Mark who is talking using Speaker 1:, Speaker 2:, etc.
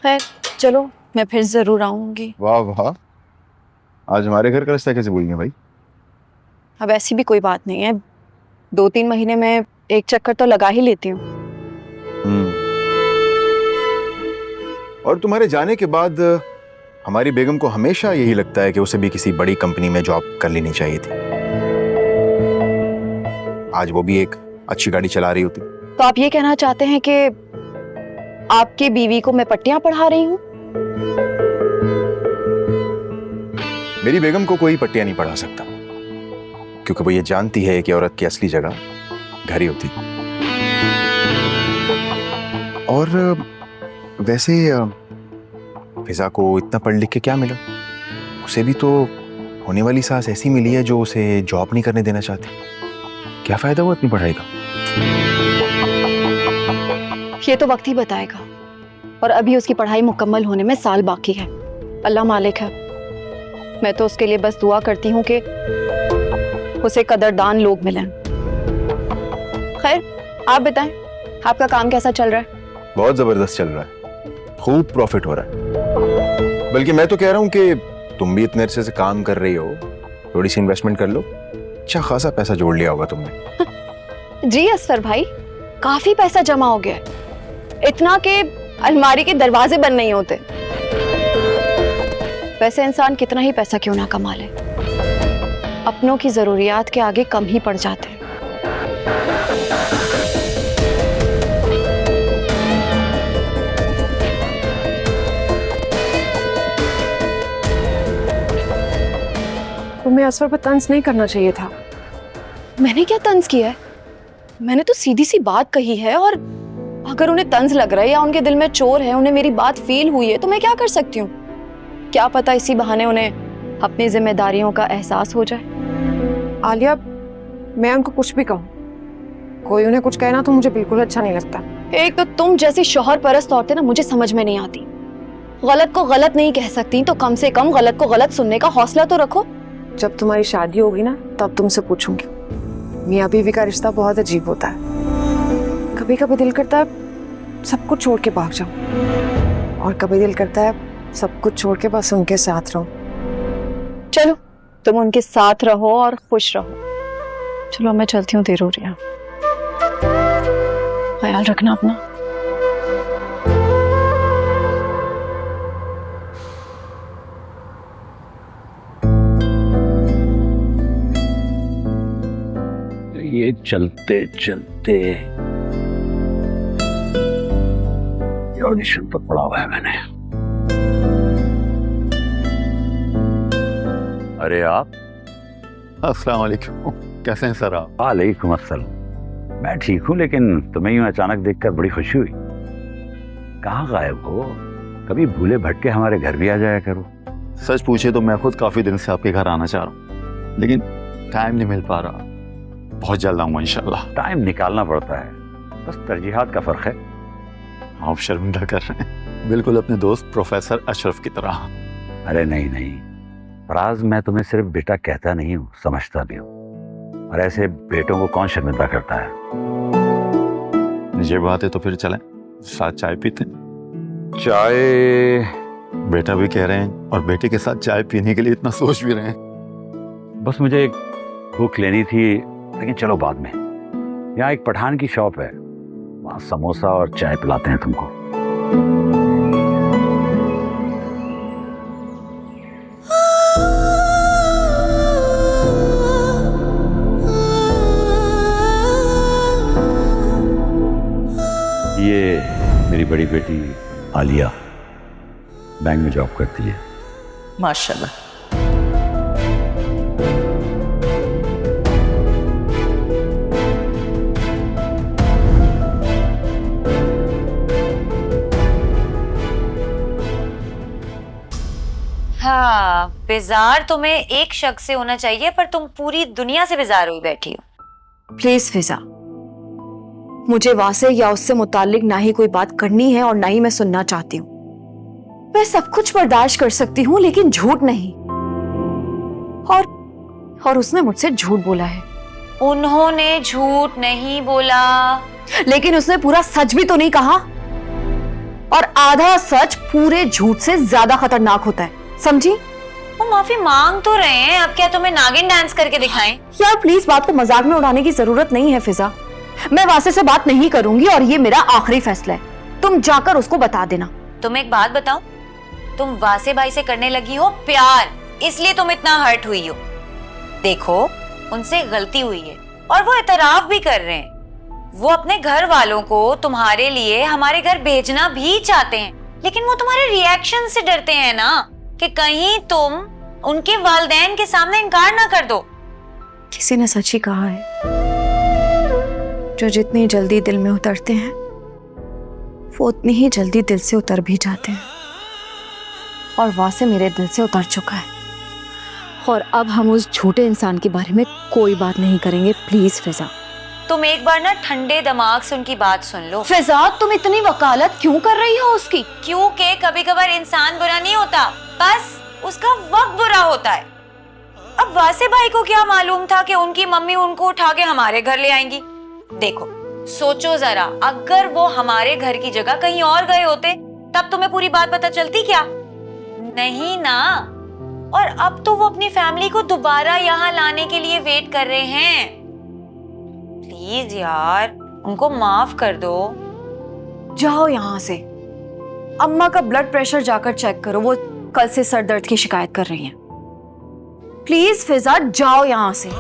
Speaker 1: खैर चलो, मैं फिर जरूर आऊंगी।
Speaker 2: वाह वाह, आज हमारे घर का रिश्ता कैसे भूल गए भाई?
Speaker 1: अब ऐसी भी कोई बात नहीं है, 2-3 महीने में एक चक्कर तो लगा ही लेती हूँ।
Speaker 2: और तुम्हारे जाने के बाद हमारी बेगम को हमेशा यही लगता है कि उसे भी किसी बड़ी कंपनी में जॉब कर लेनी चाहिए थी। आज वो भी एक अच्छी गाड़ी चला रही होती।
Speaker 1: तो आप ये कहना चाहते हैं कि आपकी बीवी को मैं पट्टियां पढ़ा रही हूँ?
Speaker 2: मेरी बेगम को कोई पट्टियां नहीं पढ़ा सकता, क्योंकि वो ये जानती है कि औरत की असली जगह घर ही होती। और वैसे फिजा को इतना पढ़ लिख के क्या मिला? उसे भी तो होने वाली सास ऐसी मिली है जो उसे जॉब नहीं करने देना चाहती। क्या फायदा हुआ इतनी पढ़ाई का?
Speaker 1: ये तो वक्त ही बताएगा, और अभी उसकी पढ़ाई मुकम्मल होने में साल बाकी है। अल्लाह मालिक है, मैं तो उसके लिए बस दुआ करती हूँ कि उसे कदरदान लोग मिलें। खैर आप बताएं, आपका काम कैसा चल रहा है?
Speaker 2: बहुत जबरदस्त चल रहा है, खूब प्रॉफिट हो रहा है। बल्कि मैं तो कह रहा हूँ कि तुम भी इतने अरसे से काम कर रही हो, थोड़ी सी इन्वेस्टमेंट कर लो। अच्छा खासा पैसा जोड़ लिया होगा तुमने।
Speaker 1: जी असफर भाई, काफी पैसा जमा हो गया है, इतना कि अलमारी के दरवाजे बंद नहीं होते। वैसे इंसान कितना ही पैसा क्यों ना कमा ले, अपनों की जरूरियात के आगे कम ही पड़ जाते हैं।
Speaker 3: तुम्हें असफर पर तंज नहीं करना चाहिए था।
Speaker 1: मैंने क्या तंज किया है? मैंने तो सीधी सी बात कही है, और अगर उन्हें तंज लग रहा है या उनके दिल में चोर है, उन्हें मेरी बात फील हुई है, तो मैं क्या कर सकती हूँ? क्या पता इसी बहाने उन्हें अपनी जिम्मेदारियों का एहसास हो जाए।
Speaker 3: आलिया, मैं उनको कुछ भी कहूँ, कोई उन्हें कुछ कहना तो मुझे बिल्कुल अच्छा नहीं लगता।
Speaker 1: एक तो तुम जैसी शौहर परस्त औरतें ना मुझे समझ में नहीं आती। गलत को गलत नहीं कह सकती तो कम से कम गलत को गलत सुनने का हौसला तो रखो।
Speaker 3: जब तुम्हारी शादी होगी ना, तब तुमसे पूछूंगी। मियाँ बीवी का रिश्ता बहुत अजीब होता है। कभी कभी दिल करता है सब कुछ छोड़ के भाग जाऊं, और कभी दिल करता है सब कुछ छोड़ के बस उनके साथ रहूं।
Speaker 1: चलो तुम उनके साथ रहो और खुश रहो। चलो मैं चलती हूँ, देर हो रही है। ख्याल रखना अपना।
Speaker 4: ये चलते चलते ऑडिशन तो पड़ा हुआ है मैंने। अरे आप?
Speaker 5: अस्सलाम वालेकुम, कैसे हैं सर आप?
Speaker 4: वालेकुम अस्सलाम। मैं ठीक हूँ, लेकिन तुम्हें यूं अचानक देखकर बड़ी खुशी हुई। कहाँ गायब हो? कभी भूले भटके हमारे घर भी आ जाया करो।
Speaker 5: सच पूछे तो मैं खुद काफी दिन से आपके घर आना चाह रहा हूँ, लेकिन टाइम नहीं मिल पा रहा। बहुत जल्द आऊंगा इंशाल्लाह।
Speaker 4: टाइम निकालना पड़ता है, बस तरजीहात का फर्क है।
Speaker 5: आप शर्मिंदा कर रहे हैं, बिल्कुल अपने दोस्त प्रोफेसर अशरफ की तरह।
Speaker 4: अरे नहीं नहीं फराज, मैं तुम्हें सिर्फ बेटा कहता नहीं हूँ, समझता भी हूँ। और ऐसे बेटों को कौन शर्मिंदा करता है?
Speaker 5: ये बात है तो फिर चलें साथ चाय पीते।
Speaker 4: चाय?
Speaker 5: बेटा भी कह रहे हैं और बेटे के साथ चाय पीने के लिए इतना सोच भी रहे हैं।
Speaker 4: बस मुझे एक भूख लेनी थी, लेकिन चलो बाद में। यहाँ एक पठान की शॉप है, वहाँ समोसा और चाय पिलाते हैं तुमको। ये मेरी बड़ी बेटी आलिया बैंक में जॉब करती है।
Speaker 6: माशाल्लाह।
Speaker 7: हाँ, बेजार तुम्हें एक शख्स से होना चाहिए, पर तुम पूरी दुनिया से बेजार हुई बैठी हो।
Speaker 1: प्लीज फिजा, मुझे वासे या उससे मुतालिक ना ही कोई बात करनी है और ना ही मैं सुनना चाहती हूँ। मैं सब कुछ बर्दाश्त कर सकती हूँ, लेकिन झूठ नहीं। और उसने मुझसे झूठ बोला है।
Speaker 7: उन्होंने झूठ नहीं बोला,
Speaker 1: लेकिन उसने पूरा सच भी तो नहीं कहा। और आधा सच पूरे झूठ से ज्यादा खतरनाक होता है, समझी?
Speaker 7: वो माफी मांग तो रहे हैं, अब क्या तुम्हें नागिन डांस करके दिखाएं?
Speaker 1: यार प्लीज बात को मजाक में उड़ाने की जरूरत नहीं है फिजा। मैं वासे से बात नहीं करूंगी और ये मेरा आखिरी फैसला है। तुम जाकर उसको बता देना।
Speaker 7: तुम एक बात बताओ, तुम वासे भाई से करने लगी हो प्यार, इसलिए तुम इतना हर्ट हुई हो। देखो उनसे गलती हुई है और वो इतराफ भी कर रहे हैं। वो अपने घर वालों को तुम्हारे लिए हमारे घर भेजना भी चाहते हैं, लेकिन वो तुम्हारे रिएक्शन से डरते हैं ना, कि कहीं तुम उनके वालिदैन के सामने इनकार ना कर दो।
Speaker 1: किसी ने सच ही कहा है, जो जितनी जल्दी दिल में उतरते हैं वो उतनी ही जल्दी दिल से उतर भी जाते हैं। और वासे मेरे दिल से उतर चुका है और अब हम उस झूठे इंसान के बारे में कोई बात नहीं करेंगे। प्लीज फिजा,
Speaker 7: तुम एक बार ना ठंडे दिमाग से उनकी बात सुन लो।
Speaker 1: फिजा तुम इतनी वकालत क्यों कर रही हो उसकी?
Speaker 7: क्योंकि कभी कभार इंसान बुरा नहीं होता, बस उसका वक्त बुरा होता है। अब वासे भाई को क्या मालूम था कि उनकी मम्मी उनको उठा के हमारे घर ले आएंगी? देखो सोचो जरा, अगर वो हमारे घर की जगह कहीं और गए होते तब तुम्हें पूरी बात पता चलती क्या? नहीं ना। और अब तो वो अपनी फैमिली को दोबारा यहाँ लाने के लिए वेट कर रहे हैं। प्लीज यार उनको माफ कर दो।
Speaker 1: जाओ यहाँ से। अम्मा का ब्लड प्रेशर जाकर चेक करो, वो कल से सर दर्द की शिकायत कर रही हैं। प्लीज फिजा जाओ यहाँ से।